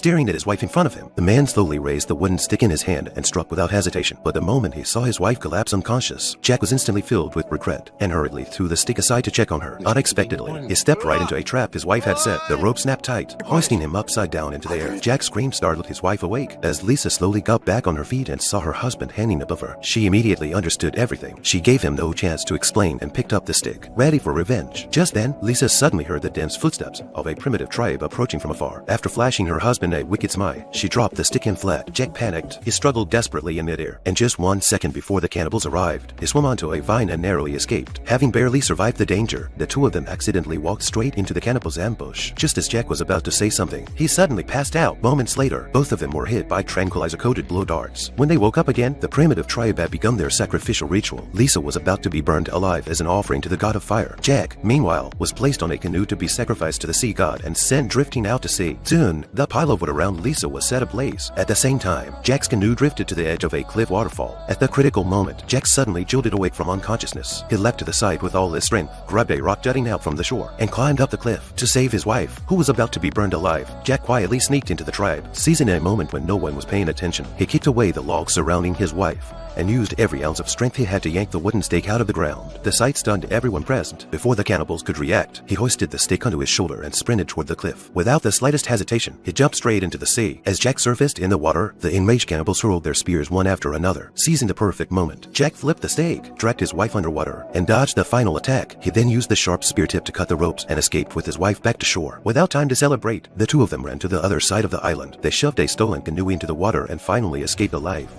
staring at his wife in front of him. The man slowly raised the wooden stick in his hand and struck without hesitation, but the moment he saw his wife collapse unconscious, Jack was instantly filled with regret and hurriedly threw the stick aside to check on her. Unexpectedly, he stepped right into a trap his wife had set. The rope snapped tight, hoisting him upside down into the air. Jack's scream startled his wife awake. As Lisa slowly got back on her feet and saw her husband hanging above her, she immediately understood everything. She gave him no chance to explain and picked up the stick, ready for revenge. Just then, Lisa suddenly heard the dense footsteps of a primitive tribe approaching from afar. After flashing her husband a wicked smile, she dropped the stick and fled. Jack panicked. He struggled desperately in midair, and just 1 second before the cannibals arrived, he swam onto a vine and narrowly escaped. Having barely survived the danger, the two of them accidentally walked straight into the cannibals' ambush. Just as Jack was about to say something, he suddenly passed out. Moments later, both of them were hit by tranquilizer-coated blow darts. When they woke up again, the primitive tribe had begun their sacrificial ritual. Lisa was about to be burned alive as an offering to the god of fire. Jack, meanwhile, was placed on a canoe to be sacrificed to the sea god and sent drifting out to sea. Soon, the pile of wood around Lisa was set ablaze. At the same time, Jack's canoe drifted to the edge of a cliff waterfall. At the critical moment, Jack suddenly jolted awake from unconsciousness. He leapt to the side with all his strength, grabbed a rock jutting out from the shore, and climbed up the cliff. To save his wife, who was about to be burned alive, Jack quietly sneaked into the tribe. Seizing a moment when no one was paying attention, he kicked away the logs surrounding his wife and used every ounce of strength he had to yank the wooden stake out of the ground. The sight stunned everyone present. Before the cannibals could react, he hoisted the stake onto his shoulder and sprinted toward the cliff. Without the slightest hesitation, he jumped straight into the sea. As Jack surfaced in the water, the enraged cannibals hurled their spears one after another. Seizing the perfect moment, Jack flipped the stake, dragged his wife underwater, and dodged the final attack. He then used the sharp spear tip to cut the ropes and escaped with his wife back to shore. Without time to celebrate, the two of them ran to the other side of the island. They shoved a stolen canoe into the water and finally escaped alive.